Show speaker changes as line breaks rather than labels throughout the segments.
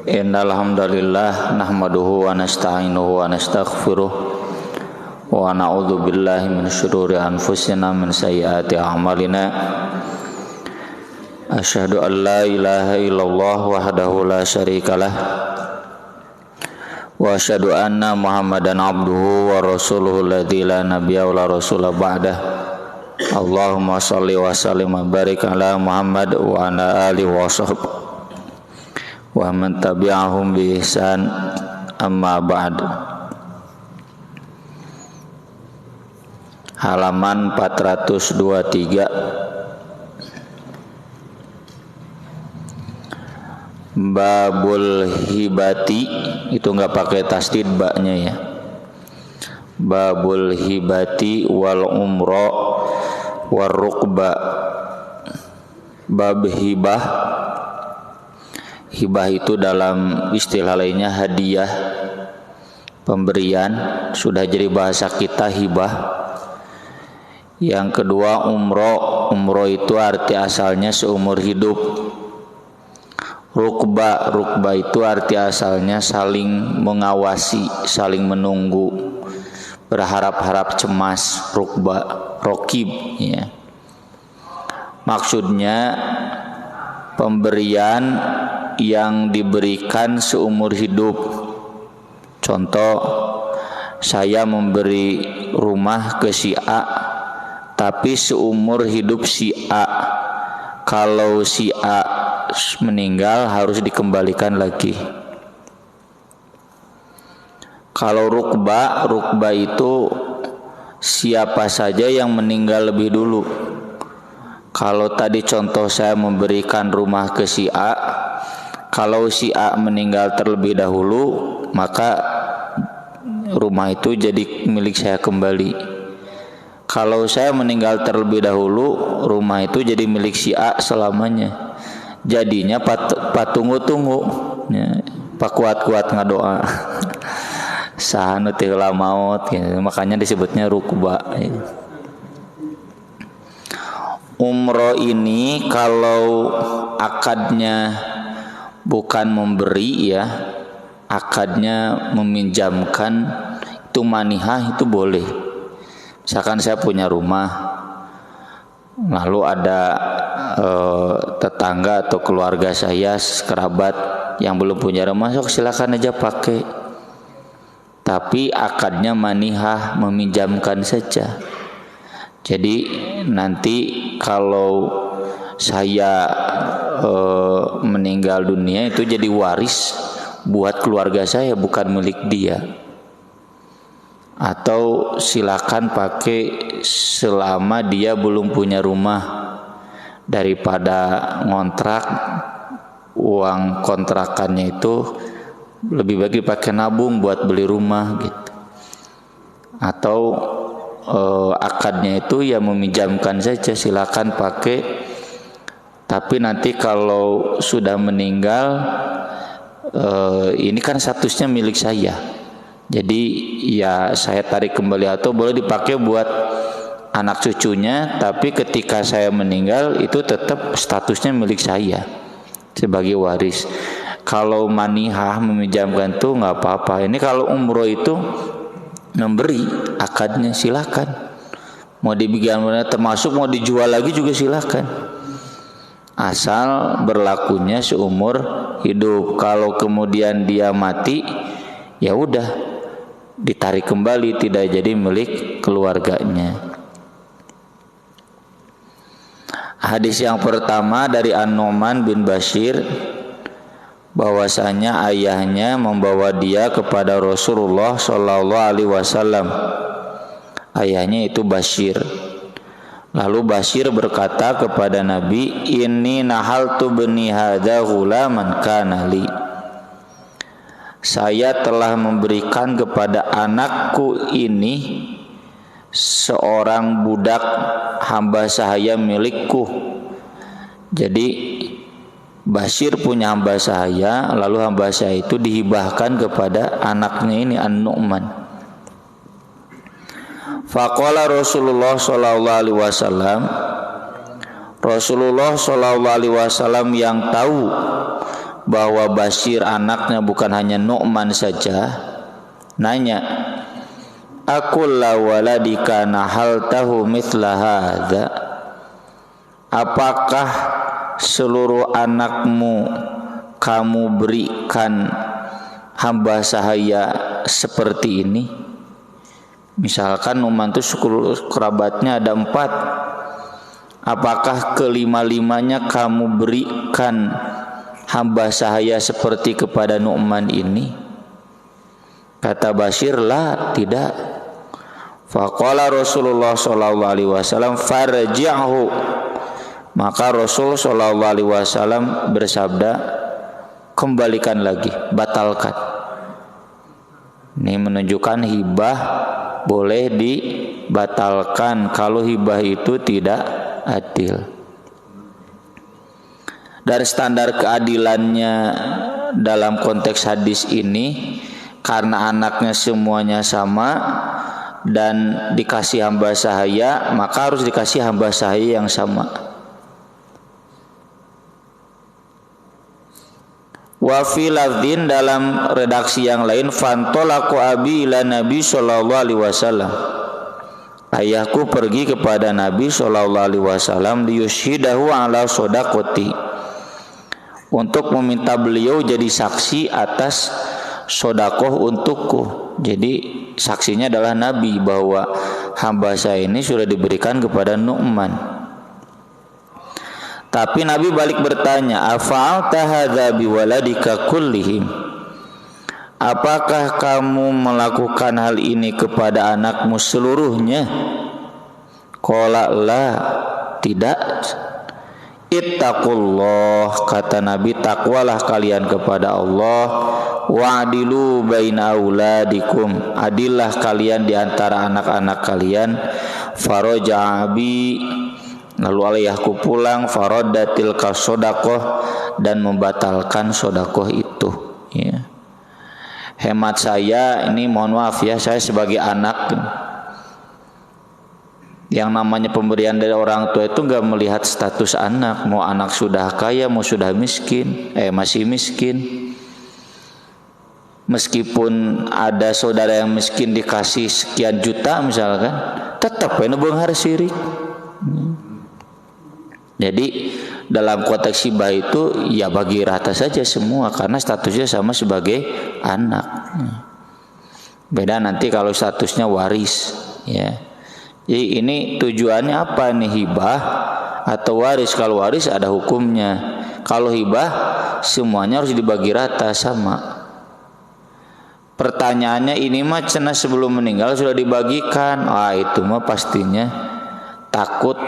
Innal hamdalillah nahmaduhu wa nasta'inuhu wa nastaghfiruh wa na'udzu billahi min syururi anfusina min sayyiati a'malina. Asyhadu an la ilaha illallah wahdahu la syarikalah wa asyhadu anna Muhammadan abduhu wa rasuluhu alladzi la nabiyya wa la rasula ba'dah. Allahumma shalli wa sallim wa barik ala Muhammad wa ala alihi wa sahbihi wa man tabi'ahum bi ihsan, amma ba'd. Halaman 423. Babul hibati, itu enggak pakai tasdid ba-nya ya. Babul hibati wal umra war rukba. Bab hibah. Hibah itu dalam istilah lainnya hadiah, pemberian, sudah jadi bahasa kita hibah. Yang kedua umroh. Umroh itu arti asalnya seumur hidup. Rukba itu arti asalnya saling mengawasi, saling menunggu, berharap-harap cemas. Rukba, rokib ya. Maksudnya pemberian yang diberikan seumur hidup. Contoh, saya memberi rumah ke si A, tapi seumur hidup si A. Kalau si A meninggal harus dikembalikan lagi. Kalau rukba itu siapa saja yang meninggal lebih dulu. Kalau tadi contoh saya memberikan rumah ke si A, kalau si A meninggal terlebih dahulu, maka rumah itu jadi milik saya kembali. Kalau saya meninggal terlebih dahulu, rumah itu jadi milik si A selamanya. Jadinya patunggu-tunggu, ya, pakuat-kuat ngadoa. Sahanu tihla maut, ya, makanya disebutnya rukba. Ya. Umroh ini kalau akadnya bukan memberi ya, akadnya meminjamkan, itu manihah, itu boleh. Misalkan saya punya rumah, lalu ada tetangga atau keluarga saya, kerabat yang belum punya rumah, sok silakan aja pakai. Tapi akadnya manihah, meminjamkan saja. Jadi nanti kalau saya meninggal dunia itu jadi waris buat keluarga saya, bukan milik dia. Atau silakan pakai selama dia belum punya rumah, daripada ngontrak, uang kontrakannya itu lebih baik dipakai nabung buat beli rumah gitu. Atau akadnya itu ya meminjamkan saja, silakan pakai. Tapi nanti kalau sudah meninggal, ini kan statusnya milik saya. Jadi ya saya tarik kembali atau boleh dipakai buat anak cucunya. Tapi ketika saya meninggal itu tetap statusnya milik saya sebagai waris. Kalau manihah meminjamkan tuh nggak apa-apa. Ini kalau umroh itu memberi, akadnya silakan. Mau dibikin termasuk mau dijual lagi juga silakan. Asal berlakunya seumur hidup. Kalau kemudian dia mati, ya udah ditarik kembali, tidak jadi milik keluarganya. Hadis yang pertama dari An-Nu'man bin Bashir, bahwasanya ayahnya membawa dia kepada Rasulullah sallallahu alaihi wasallam. Ayahnya itu Bashir. Lalu Bashir berkata kepada Nabi, "Inni nahaltu bani hadza ghulaman kana li." Saya telah memberikan kepada anakku ini seorang budak hamba sahaya milikku. Jadi Bashir punya hamba sahaya, lalu hamba sahaya itu dihibahkan kepada anaknya ini An-Nu'man. Faqala Rasulullah sallallahu alaihi wasallam, Rasulullah sallallahu alaihi wasallam yang tahu bahwa Bashir anaknya bukan hanya Nu'man saja, nanya, "Akulla waladika nahaltahu mithla hadza?" Apakah seluruh anakmu kamu berikan hamba sahaya seperti ini? Misalkan Nu'man itu kerabatnya ada 4. Apakah kelima-limanya kamu berikan hamba sahaya seperti kepada Nu'man ini? Kata Bashir, la, tidak. Faqala Rasulullah sallallahu alaihi wasallam, farji'hu. Maka Rasul sallallahu alaihi wasallam bersabda, kembalikan lagi, batalkan. Ini menunjukkan hibah boleh dibatalkan kalau hibah itu tidak adil. Dari standar keadilannya dalam konteks hadis ini, karena anaknya semuanya sama dan dikasih hamba sahaya, maka harus dikasih hamba sahaya yang sama. Wa fi lafdhin, dalam redaksi yang lain, fantolaku abi ila Nabi sallallahu alaihi wasallam. Ayahku pergi kepada Nabi sallallahu alaihi wasallam liyushidahu ala shadaqati, untuk meminta beliau jadi saksi atas sodakoh untukku. Jadi saksinya adalah Nabi bahwa hamba saya ini sudah diberikan kepada Nu'man. Tapi Nabi balik bertanya, afa'alta hadza biwaladika kullihim? Apakah kamu melakukan hal ini kepada anakmu seluruhnya? Qala la, tidak. Ittaqullah, kata Nabi, takwalah kalian kepada Allah. Wa'dilu baina auladikum, adillah kalian di antara anak-anak kalian. Faraja abi, lalu ayahku pulang, faraddatil kasodaqoh, dan membatalkan sodakoh itu. Ya. Hemat saya, ini mohon maaf ya, saya sebagai anak, yang namanya pemberian dari orang tua itu nggak melihat status anak, mau anak sudah kaya, mau sudah miskin, masih miskin. Meskipun ada saudara yang miskin dikasih sekian juta misalkan, tetap ini beunghar sirik. Jadi dalam konteks hibah itu ya bagi rata saja semua, karena statusnya sama sebagai anak. Beda nanti kalau statusnya waris, ya. Jadi ini tujuannya apa nih, hibah atau waris? Kalau waris ada hukumnya. Kalau hibah semuanya harus dibagi rata sama. Pertanyaannya, ini mah cenah sebelum meninggal sudah dibagikan. Itu mah pastinya takut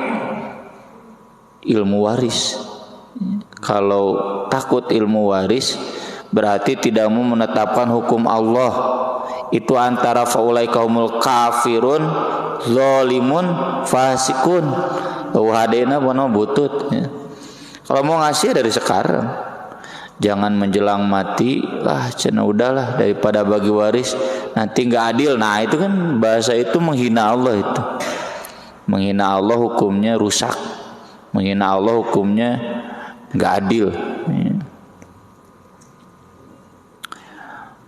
ilmu waris. Kalau takut ilmu waris berarti tidak mau menetapkan hukum Allah. Itu antara faulaika humul kafirun zalimun fasikun. Hadena bono butut ya. Kalau mau ngasih dari sekarang, jangan menjelang mati, cenah udahlah daripada bagi waris nanti nggak adil. Nah itu kan bahasa itu menghina Allah, itu menghina Allah, hukumnya rusak. Menghina Allah hukumnya nggak adil.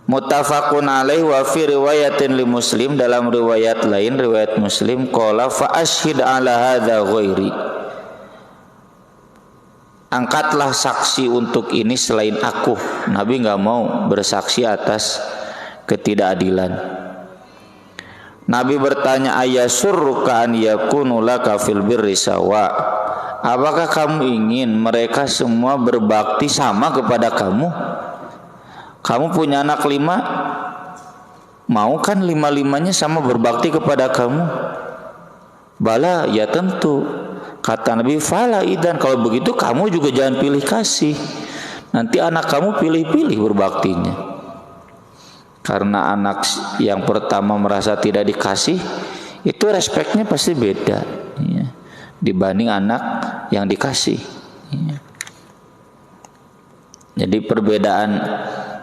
Muttafaqun alaih wa fi riwayatin li Muslim, dalam riwayat lain, riwayat Muslim, qala fa ashhid ala hadza ghairi, angkatlah saksi untuk ini selain aku. Nabi nggak mau bersaksi atas ketidakadilan. Nabi bertanya, ayasurruka an yakunu laka fil birri sawa, apakah kamu ingin mereka semua berbakti sama kepada kamu? Kamu punya anak 5, mau kan 5-5-nya sama berbakti kepada kamu? Bala, ya tentu. Kata Nabi, fala idan, kalau begitu kamu juga jangan pilih kasih. Nanti anak kamu pilih-pilih berbaktinya. Karena anak yang pertama merasa tidak dikasih, itu respeknya pasti beda ya, dibanding anak yang dikasih ya. Jadi perbedaan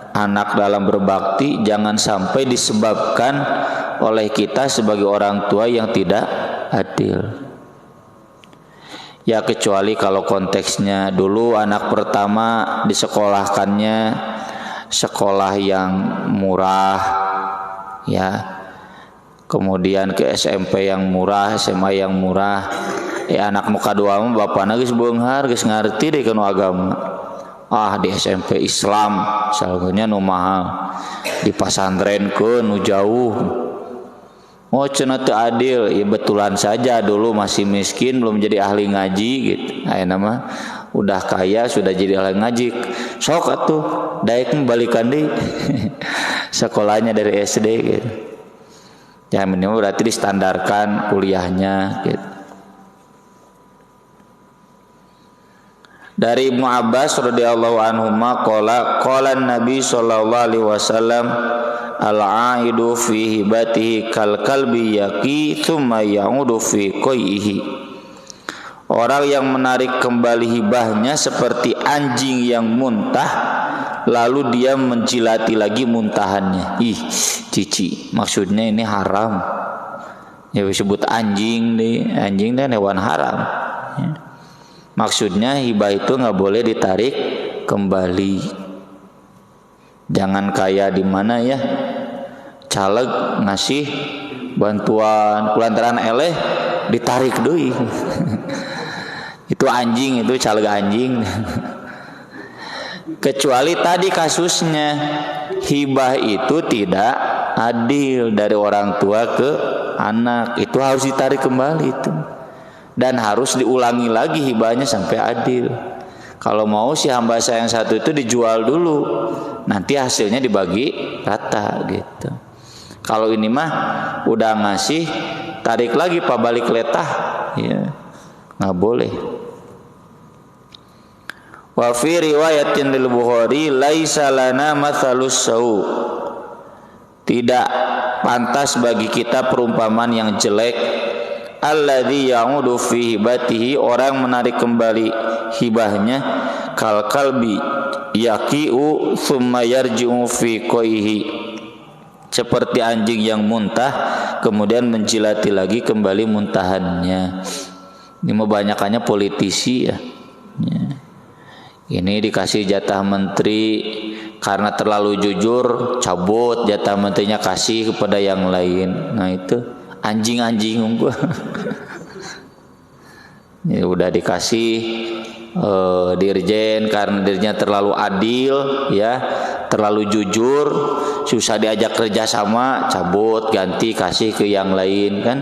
anak dalam berbakti jangan sampai disebabkan oleh kita sebagai orang tua yang tidak adil. Ya kecuali kalau konteksnya dulu anak pertama disekolahkannya sekolah yang murah ya, kemudian ke SMP yang murah, SMA yang murah. Anak muka dua mah bapana geus beunghar, geus ngarti deh kana agama. Di SMP Islam misalnya nu mahal, di pasantrenkeun nu jauh. Cenah teu adil, ya betulan saja dulu masih miskin belum jadi ahli ngaji gitu. Ayeuna mah udah kaya sudah jadi ahli ngaji. Sok atuh daek balikan deui. Sekolahnya dari SD gitu. Ya minimal berarti distandarkan kuliahnya gitu. Dari Ibnu Abbas radhiyallahu anhuma qala Nabi sallallahu alaihi wasallam al-aidu fi hibatihi kal kalbi yaqi thumma ya'udu fi qaihi. Orang yang menarik kembali hibahnya seperti anjing yang muntah lalu dia menjilati lagi muntahannya. Cici, maksudnya ini haram. Ya disebut anjing deh, anjing dan hewan haram. Ya. Maksudnya hibah itu nggak boleh ditarik kembali. Jangan kayak di mana ya, caleg ngasih bantuan kulantaran eleh ditarik deui. Itu anjing, itu caleg anjing. Kecuali tadi kasusnya hibah itu tidak adil dari orang tua ke anak, itu harus ditarik kembali itu. Dan harus diulangi lagi hibahnya sampai adil. Kalau mau si hamba saya yang satu itu dijual dulu, nanti hasilnya dibagi rata gitu. Kalau ini mah udah ngasih, tarik lagi pak balik letah, ya nggak boleh. Wa fi riwayatin lil Bukhari laisa lana mathalus sau. Tidak pantas bagi kita perumpamaan yang jelek. Alladzi ya'udu fi hibatihi, orang menarik kembali hibahnya kal kalbi yaqi'u thumma yarji'u fi qaihi, seperti anjing yang muntah kemudian menjilati lagi kembali muntahannya. Ini mah banyakannya politisi ya. Ini dikasih jatah menteri karena terlalu jujur, cabut jatah menterinya kasih kepada yang lain. Nah itu anjing-anjing gua. Ya udah dikasih dirjen karena dirinya terlalu adil ya, terlalu jujur, susah diajak kerja sama, cabut ganti kasih ke yang lain kan.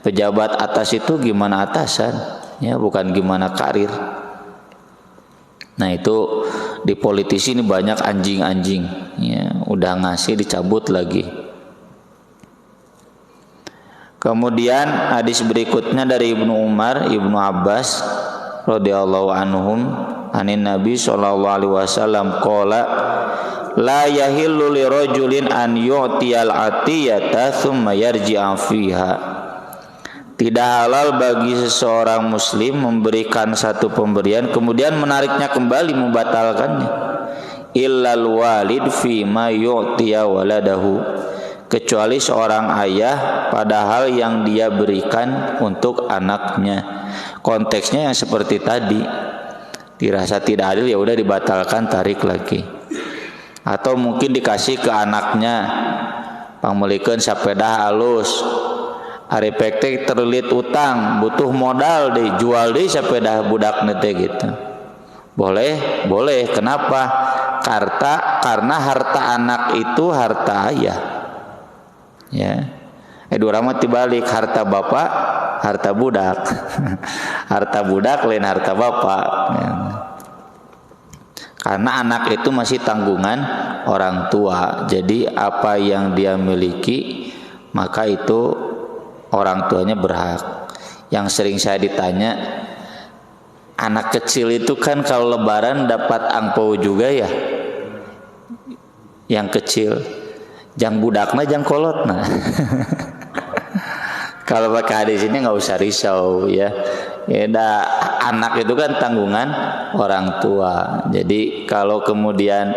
Pejabat atas itu gimana atasan ya, bukan gimana karir. Nah itu di politisi ini banyak anjing-anjing ya, udah ngasih dicabut lagi. Kemudian hadis berikutnya dari Ibnu Umar, Ibnu Abbas radhiyallahu anhum, anin Nabi sallallahu alaihi wasallam qala la yahillu lirajulin an yu'tiyal atiyata thumma yarji'a fiha. Tidak halal bagi seseorang muslim memberikan satu pemberian kemudian menariknya kembali, membatalkannya. Illal walid fi ma yu'tiya waladahu, kecuali seorang ayah pada hal yang dia berikan untuk anaknya. Konteksnya yang seperti tadi, dirasa tidak adil ya udah dibatalkan, tarik lagi. Atau mungkin dikasih ke anaknya, pamulikeun sepeda halus, ari pektek terlilit utang, butuh modal deh, jual deh sepeda budak nete gitu. Boleh, boleh. Kenapa? Karena harta anak itu harta ayah. Ya, dua ramat dibalik, harta bapak, harta budak. Harta budak lain harta bapak. Ya. Karena anak itu masih tanggungan orang tua. Jadi apa yang dia miliki maka itu orang tuanya berhak. Yang sering saya ditanya, anak kecil itu kan kalau lebaran dapat angpau juga ya. Yang kecil. Jang budakna jang kolotna. Kalau pakai hadis ini nggak usah risau ya. Anak itu kan tanggungan orang tua. Jadi kalau kemudian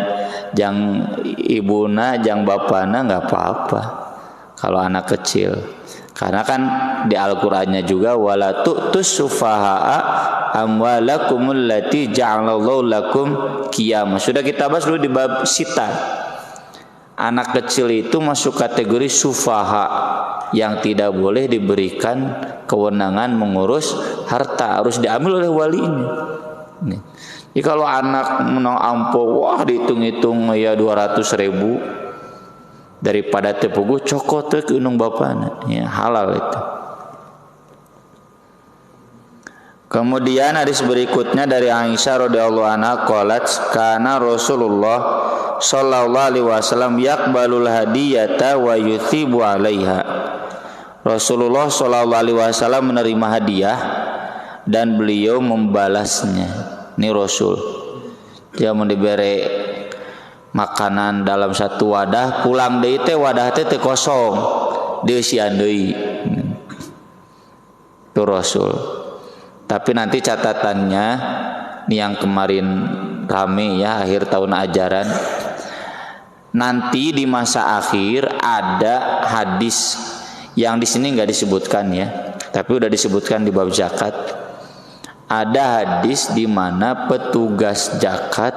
jang ibuna jang bapana nggak apa-apa. Kalau anak kecil. Karena kan di Al-Qur'annya juga wala tu'tus sufaha'a amwalakumul lati ja'alallahu lakum qiyamah. Sudah kita bahas dulu di bab sita. Anak kecil itu masuk kategori sufaha yang tidak boleh diberikan kewenangan mengurus harta, harus diambil oleh walinya. Nih. Jadi kalau anak menang ampo, wah dihitung-hitung ya 200.000 daripada tepugu cokot ke unung bapana, ya halal itu. Kemudian hadis berikutnya dari Aisyah radhiyallahu anha qalat kana Rasulullah sallallahu alaihi wasallam yaqbalul hadiyata wa yuthibu 'alaiha. Rasulullah sallallahu alaihi wasallam menerima hadiah dan beliau membalasnya. Ini Rasul. Dia mau diberi makanan dalam satu wadah, pulang deui teh wadah teh kosong, dieusian deui. Itu Rasul. Tapi nanti catatannya ini yang kemarin rame ya akhir tahun ajaran. Nanti di masa akhir ada hadis yang di sini nggak disebutkan ya, tapi udah disebutkan di bab zakat. Ada hadis di mana petugas zakat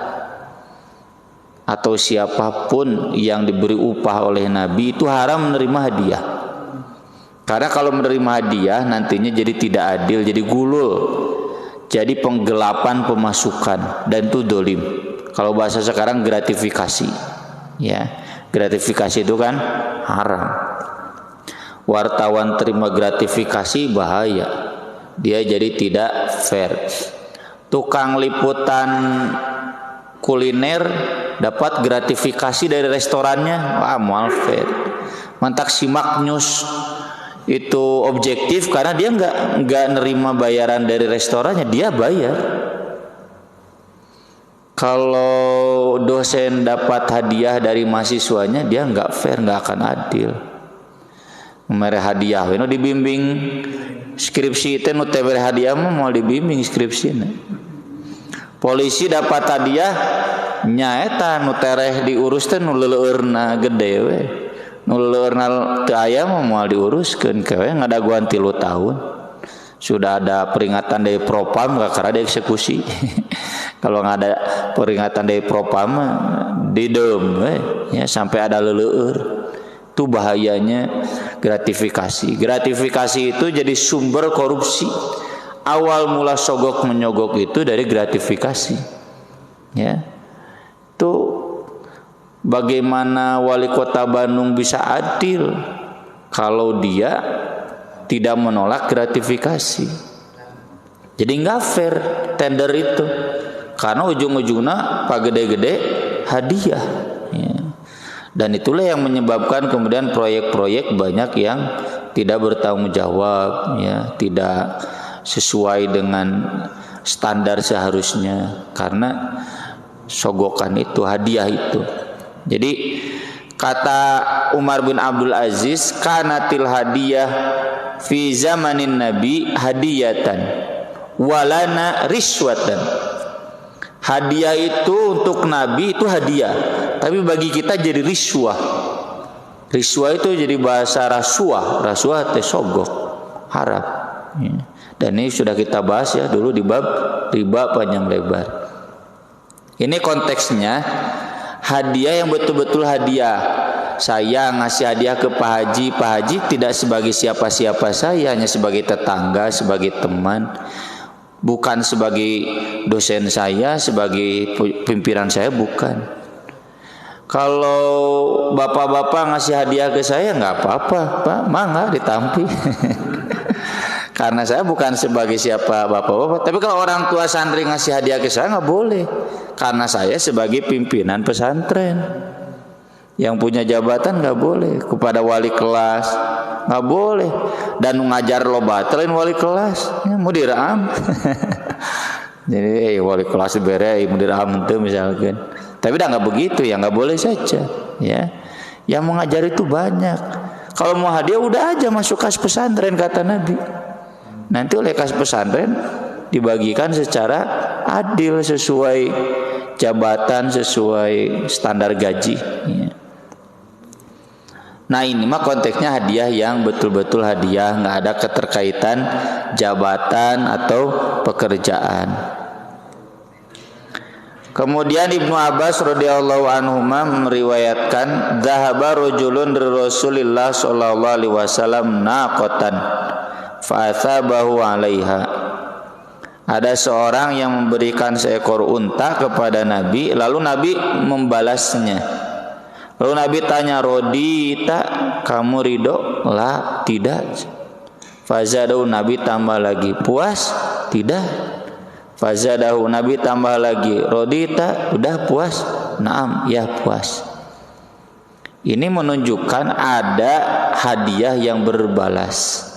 atau siapapun yang diberi upah oleh Nabi itu haram menerima hadiah. Karena kalau menerima hadiah nantinya jadi tidak adil, jadi gulul, jadi penggelapan pemasukan dan itu dolim. Kalau bahasa sekarang gratifikasi, ya gratifikasi itu kan haram. Wartawan terima gratifikasi bahaya, dia jadi tidak fair. Tukang liputan kuliner dapat gratifikasi dari restorannya, wah mual fair. Mantak simak news itu objektif karena dia nggak nerima bayaran dari restorannya, dia bayar. Kalau dosen dapat hadiah dari mahasiswanya, dia nggak fair, nggak akan adil. Mere hadiah, ini dibimbing skripsi itu nu teh hadiah mah mau dibimbing skripsi. Polisi dapat hadiah nyaeta nu tereh diurus teh nu leuleurna gede we. Nu leuleurna teu aya mah moal diuruskeun ke we ngadaguan 3 tahun. Sudah ada peringatan dari Propam gak karena dieksekusi. Kalau nggak ada peringatan dari Propam didem we ya sampai ada leleur. Itu bahayanya gratifikasi. Gratifikasi itu jadi sumber korupsi. Awal mula sogok menyogok itu dari gratifikasi. Ya. Itu bagaimana wali kota Bandung bisa adil kalau dia tidak menolak gratifikasi. Jadi nggak fair tender itu. Karena ujung-ujungnya pak gede-gede hadiah. Ya. Dan itulah yang menyebabkan kemudian proyek-proyek banyak yang tidak bertanggung jawab, ya, tidak sesuai dengan standar seharusnya karena sogokan itu, hadiah itu. Jadi kata Umar bin Abdul Aziz, kanatil hadiyah fi zamanin Nabi hadiyatan walana riswatan. Hadiah itu untuk Nabi itu hadiah, tapi bagi kita jadi riswah. Riswah itu jadi bahasa rasuah, rasuah teh sogok, haram. Ya. Dan ini sudah kita bahas ya dulu di bab riba panjang lebar. Ini konteksnya hadiah yang betul-betul hadiah. Saya ngasih hadiah ke Pak Haji, Pak Haji tidak sebagai siapa-siapa saya, hanya sebagai tetangga, sebagai teman. Bukan sebagai dosen saya, sebagai pimpinan saya, bukan. Kalau bapak-bapak ngasih hadiah ke saya nggak apa-apa, Pak, mangga ditampi. Karena saya bukan sebagai siapa bapak-bapak. Tapi kalau orang tua santri ngasih hadiah ke saya nggak boleh, karena saya sebagai pimpinan pesantren. Yang punya jabatan nggak boleh, kepada wali kelas nggak boleh, dan ngajar lo batalin wali kelas, ya, mudir am. Jadi wali kelas bere mudir am itu misalkan. Tapi udah nggak begitu ya, nggak boleh saja. Ya, yang mengajar itu banyak. Kalau mau hadiah udah aja masuk kas pesantren kata Nabi. Nanti oleh kas pesantren dibagikan secara adil sesuai jabatan, sesuai standar gaji. Ya. Nah ini mah konteksnya hadiah yang betul-betul hadiah, nggak ada keterkaitan jabatan atau pekerjaan. Kemudian Ibnu Abbas radhiyallahu anhuma meriwayatkan, "Dzahaba rajulun dari Rasulillah sallallahu alaihi wasallam naqatan fa athabahu 'alaiha." Ada seorang yang memberikan seekor unta kepada Nabi, lalu Nabi membalasnya. Lalu Nabi tanya, "Rodita, kamu ridho?" "La, tidak." Fazadahu, Nabi tambah lagi, "Puas?" "Tidak." Fazadahu, Nabi tambah lagi, "Rodita, udah puas?" "Naam, ya puas." Ini menunjukkan ada hadiah yang berbalas.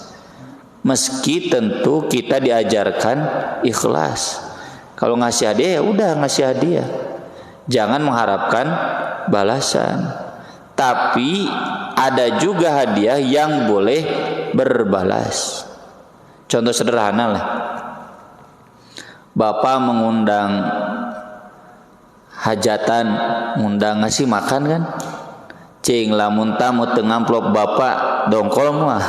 Meski tentu kita diajarkan ikhlas. Kalau ngasih hadiah ya udah ngasih hadiah. Jangan mengharapkan balasan. Tapi ada juga hadiah yang boleh berbalas. Contoh sederhana lah. Bapak mengundang hajatan, ngundang ngasih makan kan? Cing lamun tamu teu ngamplop bapak dongkol mah.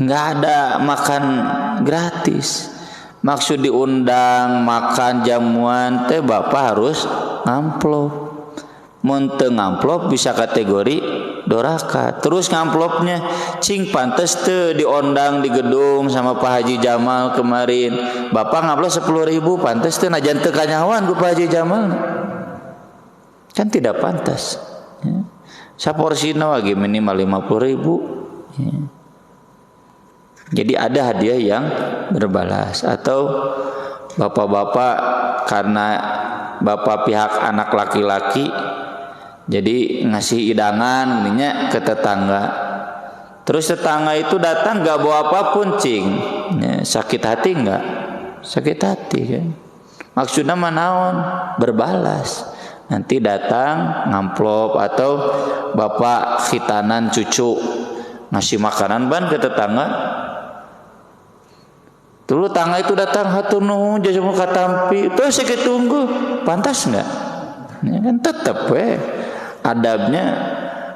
Enggak ada makan gratis. Maksud diundang makan jamuan teh bapak harus ngamplop. Mun teu ngamplop bisa kategori doraka. Terus ngamplopnya cing pantes teu diundang di gedung sama Pak Haji Jamal kemarin. Bapak ngamplop 10.000 pantes teu najan teu kanyawan ku Pak Haji Jamal. Kan tidak pantas. Ya. Saporsina lagi minimal 50.000. Ya. Jadi ada hadiah yang berbalas. Atau bapak-bapak karena bapak pihak anak laki-laki jadi ngasih hidangan ininya ke tetangga. Terus tetangga itu datang gak bawa apapun cing. Ya, sakit hati enggak? Sakit hati kan. Maksudnya manaon? Berbalas. Nanti datang ngamplop atau bapak khitanan cucu ngasih makanan ban ke tetangga. Dulu tangga itu datang hatur nuhun jasa muka tampi, terus saya tunggu, pantas enggak? Ya kan tetap adabnya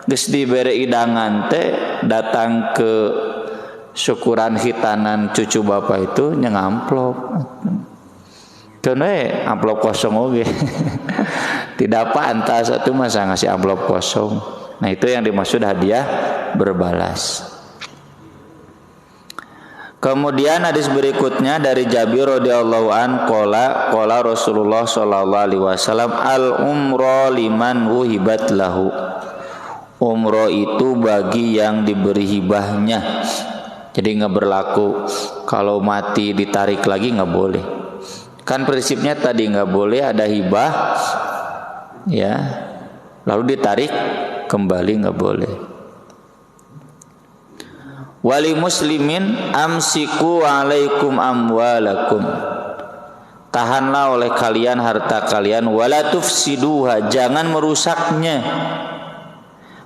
geus dibere hidangan teh datang ke syukuran hitanan cucu bapak itu nya ngamplop. Contohnya amplop kosong oge. Tidak pantas atuh masa ngasih amplop kosong. Nah itu yang dimaksud hadiah berbalas. Kemudian hadis berikutnya dari Jabir radhiyallahu an qala Rasulullah sallallahu alaihi wasallam al umra liman wuhibat lahu. Umroh itu bagi yang diberi hibahnya. Jadi enggak berlaku kalau mati ditarik lagi enggak boleh. Kan prinsipnya tadi enggak boleh ada hibah ya. Lalu ditarik kembali enggak boleh. Wali muslimin amsiku alaikum amwalakum. Tahanlah oleh kalian harta kalian, wala tufsiduha, jangan merusaknya.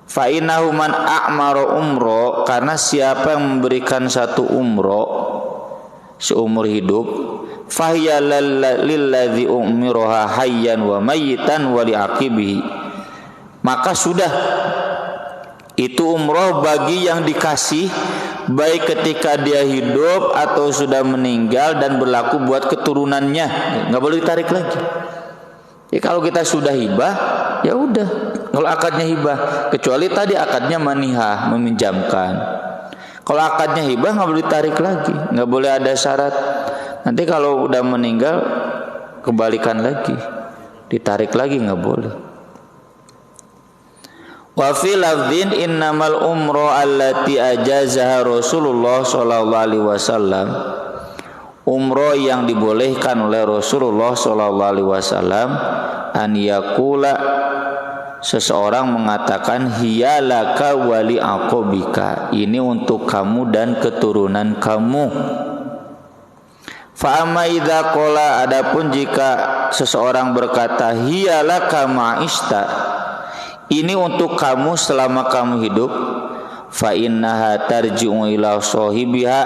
Fa innahu man a'mara umro, karena siapa yang memberikan satu umro seumur hidup, fahiya lilladzi umiraha hayyan wa mayyitan wa li'aqibihi, maka sudah itu umroh bagi yang dikasih baik ketika dia hidup atau sudah meninggal dan berlaku buat keturunannya, nggak boleh ditarik lagi. Ya kalau kita sudah hibah ya udah, kalau akadnya hibah, kecuali tadi akadnya manihah, meminjamkan. Kalau akadnya hibah nggak boleh ditarik lagi, nggak boleh ada syarat. Nanti kalau udah meninggal kembalikan lagi, ditarik lagi nggak boleh. Wa fi lafdhin innamal umra allati ajazaha Rasulullah sallallahu alaihi wasallam. Umrah yang dibolehkan oleh Rasulullah sallallahu alaihi wasallam an yaqula, seseorang mengatakan hiyalaka wali aqobika, ini untuk kamu dan keturunan kamu. Fa amma idza qala, adapun jika seseorang berkata hiyalaka ma'ista, ini untuk kamu selama kamu hidup, fa innaha tarji'u ila sahibiha,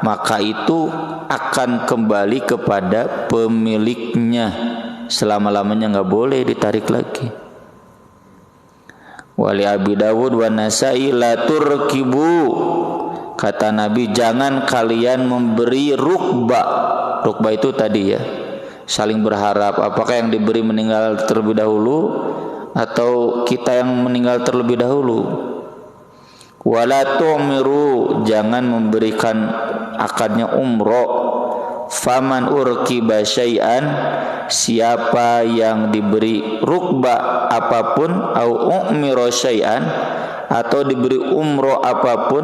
maka itu akan kembali kepada pemiliknya, selama-lamanya enggak boleh ditarik lagi. Wali Abi Dawud wa Nasai la turkibu, kata Nabi jangan kalian memberi rukba. Rukba itu tadi ya, saling berharap apakah yang diberi meninggal terlebih dahulu atau kita yang meninggal terlebih dahulu. Wala tu'miru, jangan memberikan akadnya umroh. Faman urkiba syai'an, siapa yang diberi rukba apapun, au u'miro syai'an, atau diberi umroh apapun,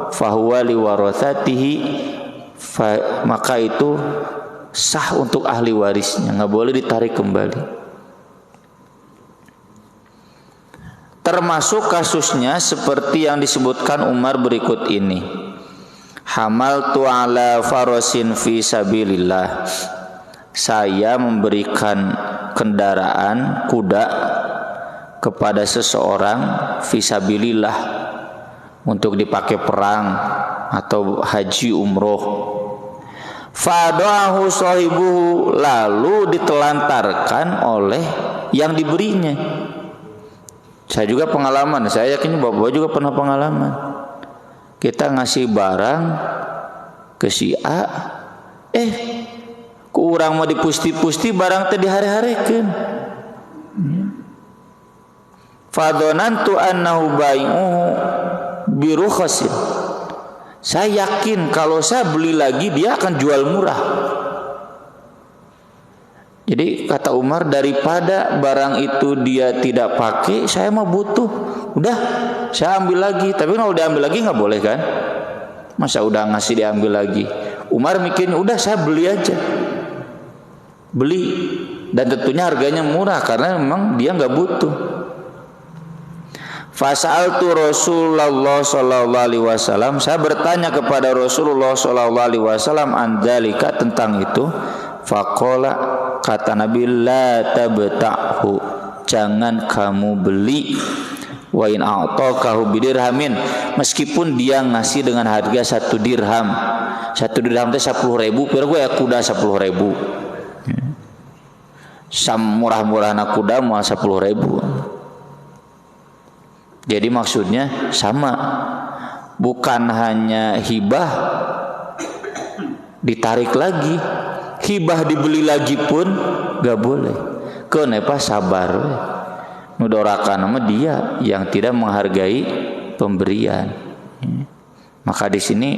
fahuwa liwarathatihi, maka itu sah untuk ahli warisnya, nggak boleh ditarik kembali. Termasuk kasusnya seperti yang disebutkan Umar berikut ini. Hamaltu ala farasin fi sabilillah, saya memberikan kendaraan kuda kepada seseorang fi sabilillah, untuk dipakai perang atau haji umroh. Fadahu sahibuhu, lalu ditelantarkan oleh yang diberinya. Saya juga pengalaman, saya yakin Bapak juga pernah pengalaman. Kita ngasih barang ke si A, ku urang mau dipusti-pusti barang teh dihare-harekeun. Fadonantu annahu bai'uhu birukhasin, saya yakin kalau saya beli lagi dia akan jual murah. Jadi kata Umar, daripada barang itu dia tidak pakai, saya mau butuh, udah saya ambil lagi. Tapi kalau diambil lagi nggak boleh kan? Masa udah ngasih diambil lagi? Umar mikirnya udah saya beli aja, beli, dan tentunya harganya murah karena memang dia nggak butuh. Fasa'altu Rasulullah sallallahu alaihi wasallam, saya bertanya kepada Rasulullah sallallahu alaihi wasallam andzalika, tentang itu. Faqala, kata Nabi, la tabta'hu, jangan kamu beli. Wa in a'taqahu bidirhamin, meskipun dia ngasih dengan harga 1 dirham. 1 dirham itu 10.000, pira gue ya kuda 10.000. Murah-murahna kuda mau 10.000. Jadi maksudnya sama, bukan hanya hibah ditarik lagi, hibah dibeli lagi pun gak boleh. Kenapa? Sabar, nudorakan sama dia yang tidak menghargai pemberian. Maka di sini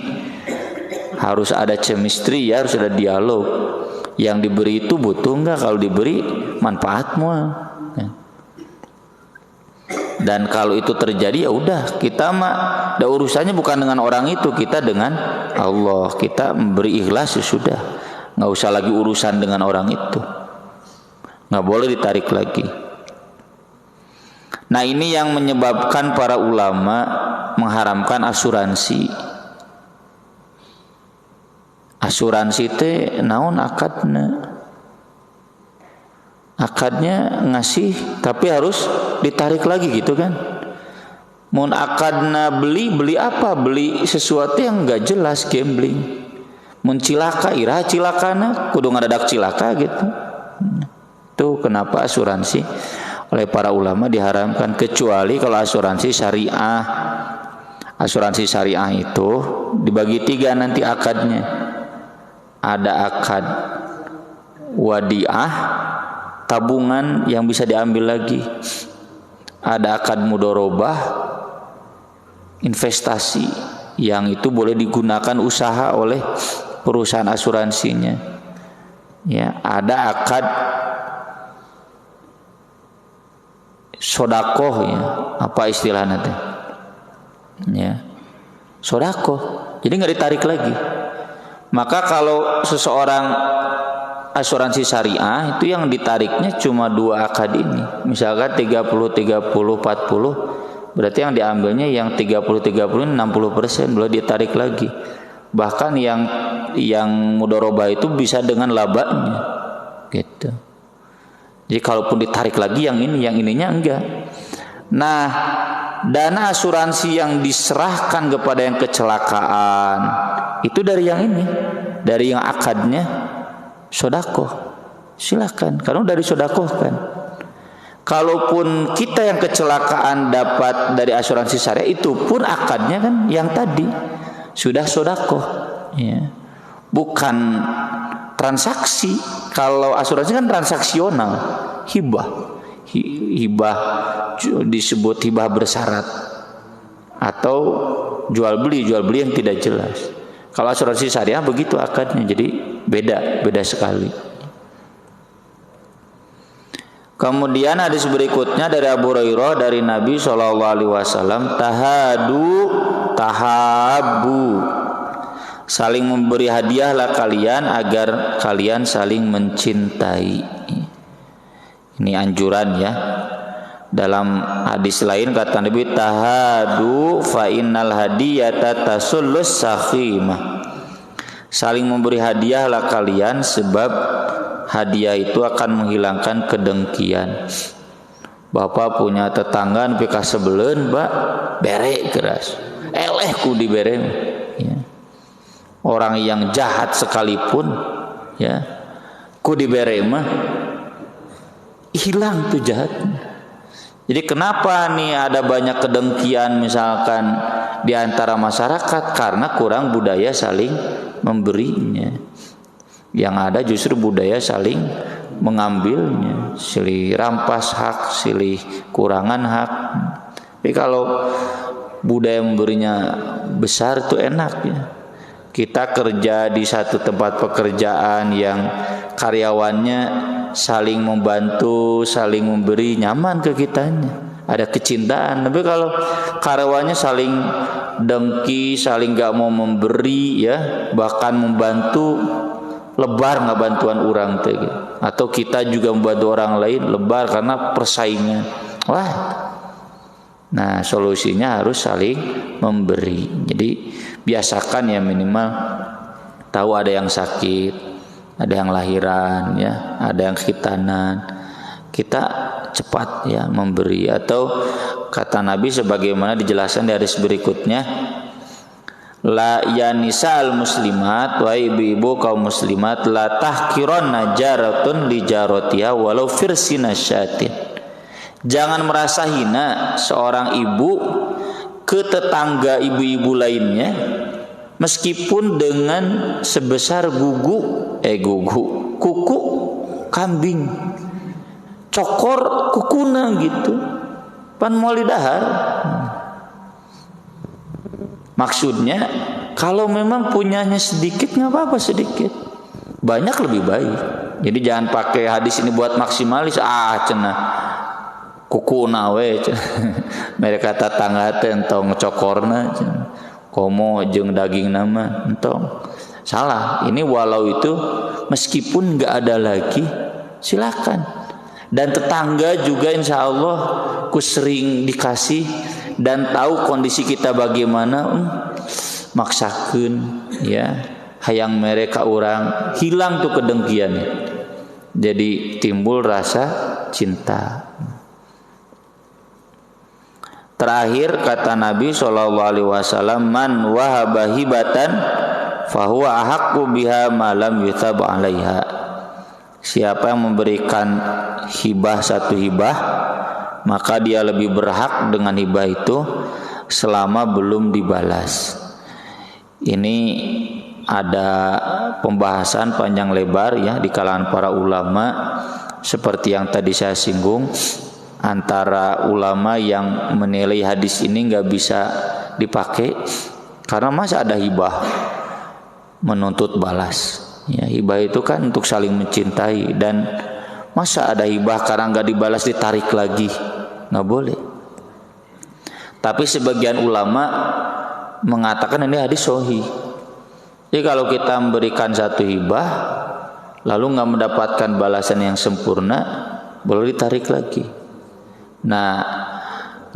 harus ada chemistry ya, harus ada dialog. Yang diberi itu butuh enggak? Kalau diberi manfaat semua. Dan kalau itu terjadi ya udah, kita mah ada urusannya bukan dengan orang itu, kita dengan Allah. Kita memberi ikhlas ya sudah, nggak usah lagi urusan dengan orang itu, nggak boleh ditarik lagi. Nah ini yang menyebabkan para ulama mengharamkan asuransi. Asuransi teh naon akadna? Akadnya ngasih tapi harus ditarik lagi gitu kan. Mun akadna beli apa? Beli sesuatu yang enggak jelas, gambling. Mun cilaka, iraha cilakana kudu ngadadak cilaka gitu. Tuh kenapa asuransi oleh para ulama diharamkan, kecuali kalau asuransi syariah. Asuransi syariah itu dibagi 3 nanti akadnya. Ada akad wadiah, tabungan yang bisa diambil lagi. Ada akad mudorobah, investasi yang itu boleh digunakan usaha oleh perusahaan asuransinya. Ya, ada akad sodakoh ya, apa istilahnya teh? Ya, sodakoh. Jadi nggak ditarik lagi. Maka kalau seseorang asuransi syariah itu yang ditariknya cuma 2 akad ini. Misalkan 30-30, 40, berarti yang diambilnya yang 30-30 60%, boleh ditarik lagi. Bahkan yang mudorobah itu bisa dengan labanya. Gitu. Jadi kalaupun ditarik lagi yang ininya enggak. Nah, dana asuransi yang diserahkan kepada yang kecelakaan itu dari yang ini, dari yang akadnya sodakoh, silakan, karena dari sodakoh kan. Kalaupun kita yang kecelakaan dapat dari asuransi syariah, itu pun akadnya kan yang tadi sudah sedekah, ya. Bukan transaksi. Kalau asuransi kan transaksional, hibah. Hibah disebut hibah bersyarat atau jual beli yang tidak jelas. Kalau asuransi syariah begitu akadnya, jadi beda sekali. Kemudian hadis berikutnya dari Abu Hurairah dari Nabi SAW, tahabu, saling memberi hadiahlah kalian agar kalian saling mencintai. Ini anjuran ya. Dalam hadis lain kata Nabi, tahadu fa innal hadiyata tasullus sakhimah. Saling memberi hadiahlah kalian sebab hadiah itu akan menghilangkan kedengkian. Bapak punya tetangga nepi ka sebeleun, Mbak, bere keras. Eleh ku dibere. Ya. Orang yang jahat sekalipun ya, ku dibere mah hilang tuh jahatnya. Jadi kenapa nih ada banyak kedengkian misalkan di antara masyarakat? Karena kurang budaya saling memberinya. Yang ada justru budaya saling mengambilnya, silih rampas hak, silih kurangan hak. Tapi kalau budaya memberinya besar itu enak ya. Kita kerja di satu tempat pekerjaan yang karyawannya saling membantu, saling memberi, nyaman ke kitanya, ada kecintaan. Tapi kalau karyawannya saling dengki, saling gak mau memberi ya, bahkan membantu, lebar nggak bantuan orang teh gitu. Atau kita juga membantu orang lain, lebar karena persaingan. Wah. Nah, solusinya harus saling memberi. Jadi biasakan ya, minimal tahu ada yang sakit, ada yang lahiran ya, ada yang khitanan. Kita cepat ya memberi. Atau kata Nabi sebagaimana dijelaskan di hadis berikutnya, la ya nisal muslimat, wa ibu-ibu kaum muslimat, la tahkiranna jaratun li jaratiha walau firsina syatin. Jangan merasa hina seorang ibu ke tetangga ibu-ibu lainnya meskipun dengan sebesar kuku kambing, cokor kukuna gitu, pan moali dahar. Maksudnya kalau memang punyanya sedikit nggak apa-apa, sedikit, banyak lebih baik. Jadi jangan pakai hadis ini buat maksimalis. Cenah kuku nawe, mereka tetangga entong cokorna, komo jeung daging nama entong. Salah. Ini walau itu meskipun nggak ada lagi, silakan. Dan tetangga juga insya Allah ku sering dikasih dan tahu kondisi kita bagaimana, maksakeun ya, hayang mereka orang, hilang tuh kedengkian. Jadi timbul rasa cinta. Terakhir kata Nabi SAW, man wahaba hibatan fahuwa ahaqqu biha ma lam yuthab 'alaiha. Siapa yang memberikan hibah satu hibah, maka dia lebih berhak dengan hibah itu selama belum dibalas. Ini ada pembahasan panjang lebar ya di kalangan para ulama, seperti yang tadi saya singgung, antara ulama yang menilai hadis ini nggak bisa dipakai karena masih ada hibah menuntut balas. Ya, hibah itu kan untuk saling mencintai, dan masa ada hibah karena nggak dibalas ditarik lagi, nggak boleh. Tapi sebagian ulama mengatakan ini hadis sahih. Jadi kalau kita memberikan satu hibah lalu nggak mendapatkan balasan yang sempurna, boleh ditarik lagi. Nah,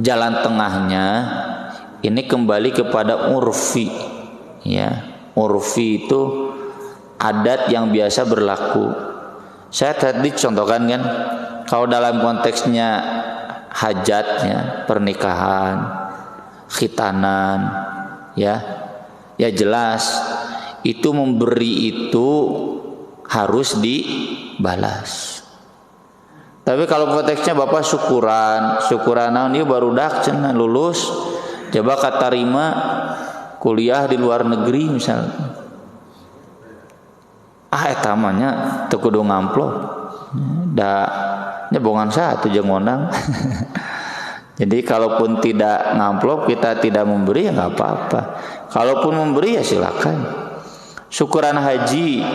jalan tengahnya ini kembali kepada urfi. Ya, urfi itu adat yang biasa berlaku. Saya tadi contohkan kan, kalau dalam konteksnya hajat ya, pernikahan, khitanan ya jelas itu memberi itu harus dibalas. Tapi kalau konteksnya bapak syukuran naon ieu barudak cenah lulus coba katarima kuliah di luar negeri misalnya. Eta mah nya teu kudu ngamplop. Da nyebongan satu jeung ngondang. Jadi kalaupun tidak ngamplop kita tidak memberi ya enggak apa-apa. Kalaupun memberi ya silakan. Syukuran haji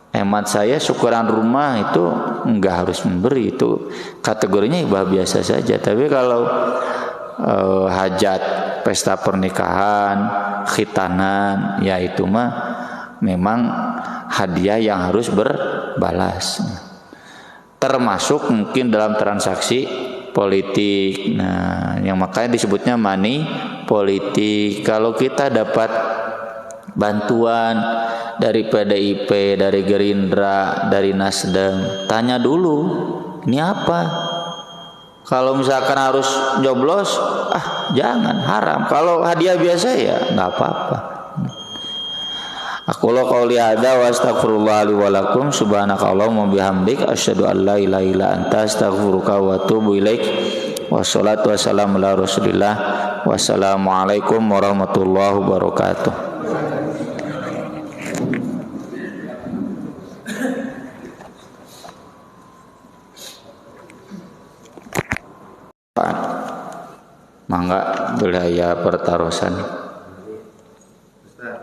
hemat saya syukuran rumah itu enggak harus memberi, itu kategorinya ibadah biasa saja. Tapi kalau hajat, pesta pernikahan, khitanan, ya itu mah memang hadiah yang harus berbalas. Termasuk mungkin dalam transaksi politik. Nah, yang makanya disebutnya money politik. Kalau kita dapat bantuan dari PDIP, dari Gerindra, dari Nasdem, tanya dulu, ini apa? Kalau misalkan harus nyoblos, jangan, haram. Kalau hadiah biasa ya nggak apa-apa. Aku qouli hadza wa astaghfirullah li wa lakum subhanakallahumma bihamdik asyhadu an la ilaha illa anta astaghfiruka wa atubu ilaik. Wassalatu wassalamu ala Rasulillah. Wassalamualaikum warahmatullahi wabarakatuh. Mangga belaya pertarosan.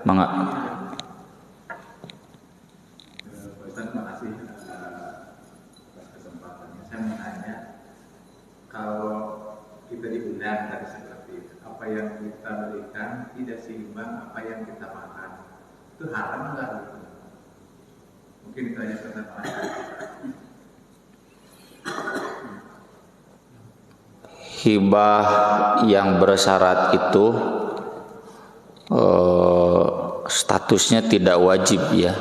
Mangga.
Terima kasih atas kesempatannya. Saya mau tanya, kalau kita diundang tadi seperti itu, apa yang kita berikan tidak seimbang apa yang kita makan, itu haram nggak? Mungkin itu aja pertanyaan.
Hibah yang bersyarat itu statusnya tidak wajib ya,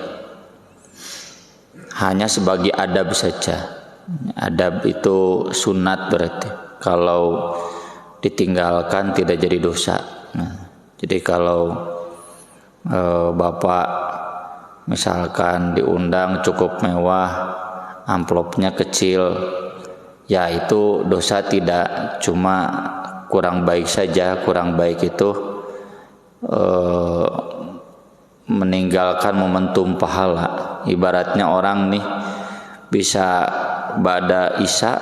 hanya sebagai adab saja. Adab itu sunat berarti, kalau ditinggalkan tidak jadi dosa. Nah, jadi kalau bapak misalkan diundang cukup mewah, amplopnya kecil, ya itu dosa tidak, cuma kurang baik saja. Kurang baik itu meninggalkan momentum pahala. Ibaratnya orang nih bisa ba'da isya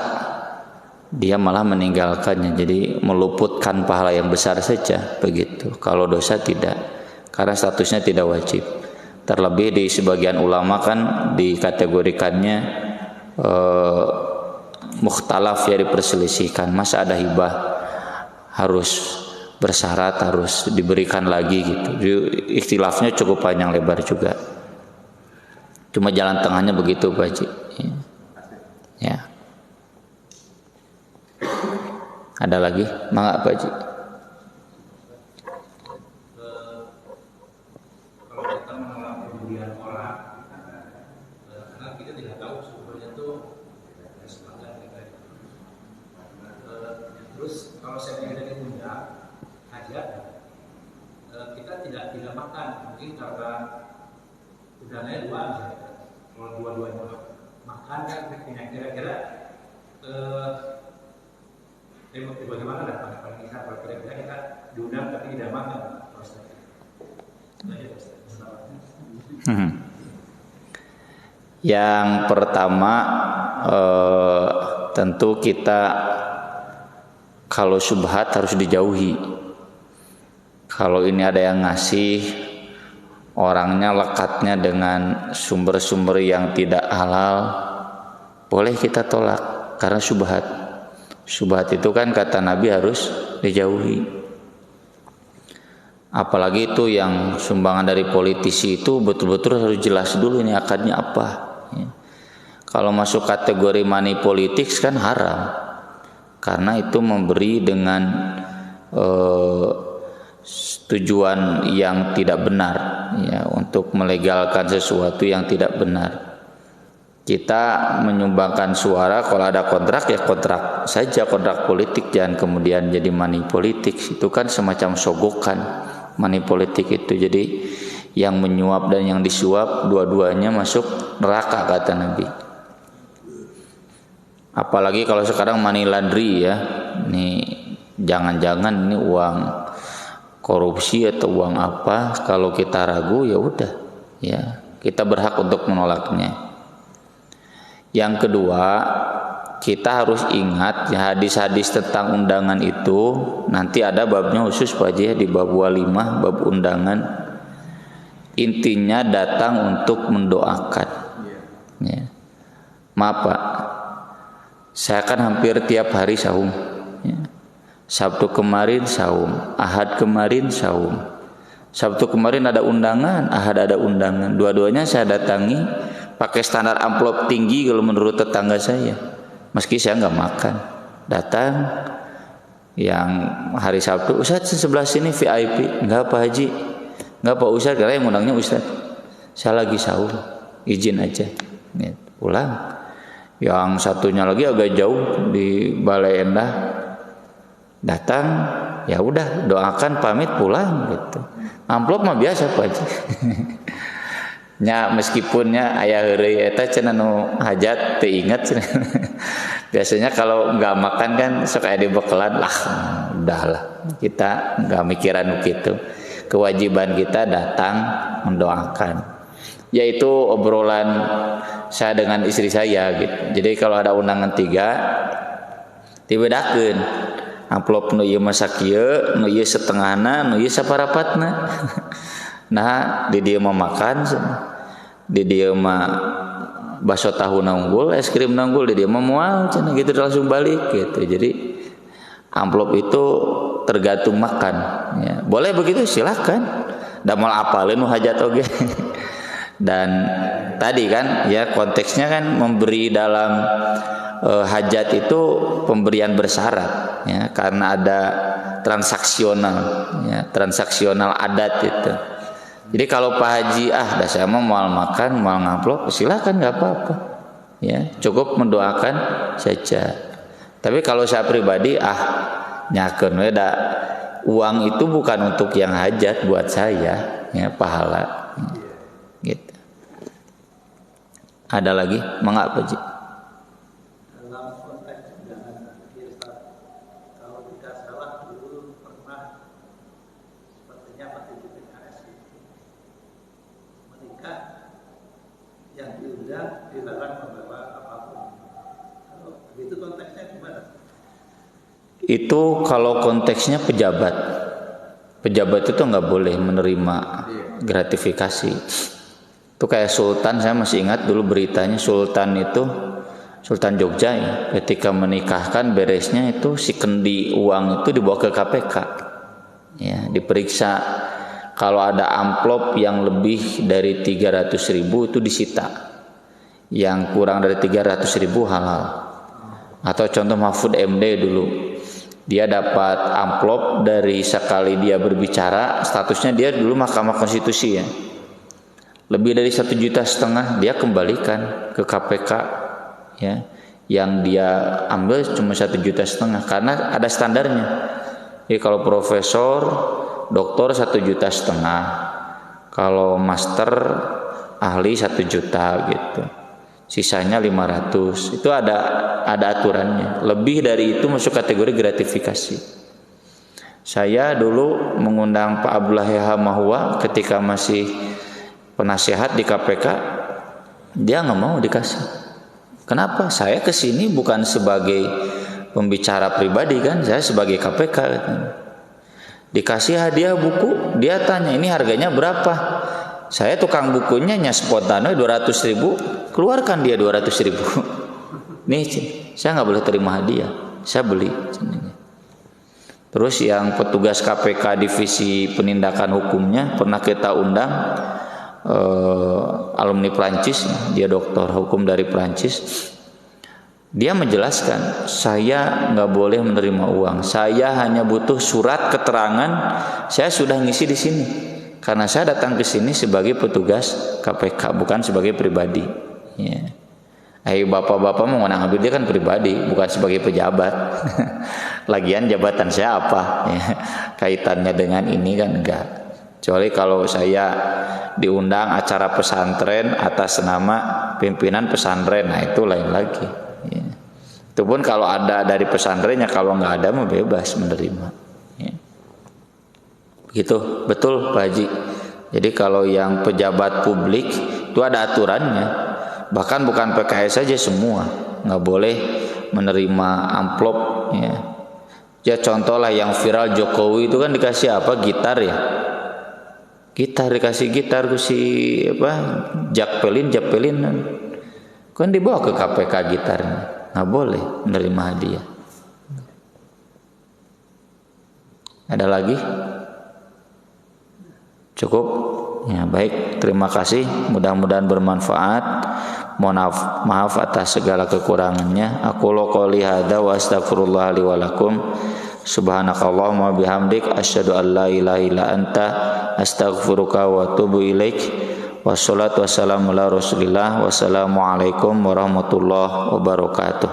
dia malah meninggalkannya, jadi meluputkan pahala yang besar saja begitu. Kalau dosa tidak, karena statusnya tidak wajib. Terlebih di sebagian ulama kan dikategorikannya mukhtalaf, ya diperselisihkan, masa ada hibah harus bersyarat, harus diberikan lagi gitu. Ikhtilafnya cukup panjang lebar juga. Cuma jalan tengahnya begitu Pak Haji. Ya. Ada lagi? Mangga Pak Haji.
Kalau kita menolak pemberian orang, karena kita tidak tahu sebetulnya itu semangat kita. Terus kalau saya tidak diundang hajat, kita tidak makan, mungkin karena udahnya dua aja. Kalau dua-duanya makan kan kira-kira bagaimana dah pada kita kalau kira-kira kita diundang tapi tidak makan prosesnya.
Yang pertama tentu kita kalau syubhat harus dijauhi. Kalau ini ada yang ngasih, orangnya lekatnya dengan sumber-sumber yang tidak halal, boleh kita tolak karena syubhat. Syubhat itu kan kata Nabi harus dijauhi. Apalagi itu yang sumbangan dari politisi itu betul-betul harus jelas dulu ini akadnya apa. Kalau masuk kategori money politics kan haram, karena itu memberi dengan tujuan yang tidak benar, ya, untuk melegalkan sesuatu yang tidak benar. Kita menyumbangkan suara, kalau ada kontrak ya kontrak saja, kontrak politik, jangan kemudian jadi money politics. Itu kan semacam sogokan money politik itu. Jadi yang menyuap dan yang disuap dua-duanya masuk neraka kata Nabi. Apalagi kalau sekarang money laundry ya, ini jangan-jangan ini uang korupsi atau uang apa. Kalau kita ragu ya udah, ya kita berhak untuk menolaknya. Yang kedua, kita harus ingat ya, hadis-hadis tentang undangan itu nanti ada babnya khusus Pak Haji, di bab walimah, bab undangan. Intinya datang untuk mendoakan. Ya. Maaf Pak, saya kan hampir tiap hari saum. Ya. Sabtu kemarin saum, Ahad kemarin saum. Sabtu kemarin ada undangan, Ahad ada undangan. Dua-duanya saya datangi pakai standar amplop tinggi kalau menurut tetangga saya. Meski saya nggak makan, datang yang hari Sabtu, Ustaz sebelah sini VIP, nggak Pak Haji, nggak Pak Ustaz, karena yang undangnya Ustaz. Saya lagi saum, izin aja, pulang. Yang satunya lagi agak jauh di Balai Endah, datang, ya udah doakan pamit pulang gitu. Amplop mah biasa Pak Haji. Nya meskipunnya ayah heureuy eta cenah nu hajat teu inget cenah. Biasanya kalau nggak makan kan sok aya dibekelan lah, udahlah. Kita nggak mikiran begitu. Kewajiban kita datang mendoakan. Yaitu obrolan saya dengan istri saya gitu. Jadi kalau ada undangan 3 dibedakeun. Amplop nu ieu mah sakieu, nu ieu setengahna, nu ieu saparapatna. Nah, di dia mau makan, di dia mah bakso tahu unggul, es krim unggul, di dia mah moal, gitu langsung balik gitu. Jadi amplop itu tergantung makan. Ya, boleh begitu silakan. Da moal apaleun nu hajat oge. Dan tadi kan, ya konteksnya kan memberi dalam hajat itu pemberian bersyarat, ya, karena ada transaksional, ya, transaksional adat itu. Jadi kalau Pak Haji dah saya mau makan, mau ngamplop, silakan nggak apa-apa, ya cukup mendoakan saja. Tapi kalau saya pribadi nyakeun we da uang itu bukan untuk yang hajat buat saya, ya pahala, gitu. Ada lagi, mangga Pak Haji.
Dalam konteks undangan kalau tidak salah dulu pernah sepertinya Pak di PKS menikah yang diundang dilarang membawa apapun. Kalau begitu konteksnya gimana?
Itu kalau konteksnya pejabat itu nggak boleh menerima gratifikasi. Itu kayak sultan, saya masih ingat dulu beritanya sultan Jogja ya, ketika menikahkan beresnya itu si kendi uang itu dibawa ke KPK, ya diperiksa. Kalau ada amplop yang lebih dari 300.000 itu disita, yang kurang dari 300.000 halal. Atau contoh Mahfud MD dulu, dia dapat amplop dari sekali dia berbicara, statusnya dia dulu Mahkamah Konstitusi ya, lebih dari 1,5 juta dia kembalikan ke KPK, ya, yang dia ambil cuma 1,5 juta karena ada standarnya. Jadi kalau profesor, doktor 1,5 juta, kalau master ahli 1 juta gitu, sisanya 500. Itu ada aturannya. Lebih dari itu masuk kategori gratifikasi. Saya dulu mengundang Pak Abdullah Yahya Mahua ketika masih penasihat di KPK, dia nggak mau dikasih. Kenapa? Saya kesini bukan sebagai pembicara pribadi kan, saya sebagai KPK. Dikasih hadiah buku, dia tanya ini harganya berapa? Saya tukang bukunya spontan 200.000, keluarkan dia 200.000. Nih, saya nggak boleh terima hadiah, saya beli. Terus yang petugas KPK divisi penindakan hukumnya pernah kita undang. Alumni Prancis, dia doktor hukum dari Prancis. Dia menjelaskan, saya nggak boleh menerima uang, saya hanya butuh surat keterangan saya sudah ngisi di sini, karena saya datang ke sini sebagai petugas KPK bukan sebagai pribadi. Ya. Bapak-bapak mau ngambil dia kan pribadi, bukan sebagai pejabat. Lagian jabatan saya apa? Ya. Kaitannya dengan ini kan enggak. Kecuali kalau saya diundang acara pesantren atas nama pimpinan pesantren, nah itu lain lagi. Ya. Itu pun kalau ada dari pesantrennya, kalau nggak ada mah bebas menerima. Ya. Gitu, betul Pak Haji. Jadi kalau yang pejabat publik itu ada aturannya. Bahkan bukan PKS saja, semua nggak boleh menerima amplop. Ya. Ya contoh lah yang viral Jokowi itu kan dikasih apa, gitar ya, gitar, dikasih gitar ke si apa, Jakpelin kan dibawa ke KPK gitarnya, nggak boleh menerima hadiah. Ada lagi? Cukup? Ya baik, terima kasih, mudah-mudahan bermanfaat. Mohon maaf atas segala kekurangannya. Aku qouli hadza wa astaghfirullah li wa lakum. Subhanakallahumma bihamdik asyhadu an la ilaha illa anta astaghfiruka wa atubu ilaik. Wassalatu wassalamu ala Rasulillah. Wassalamualaikum warahmatullahi wabarakatuh.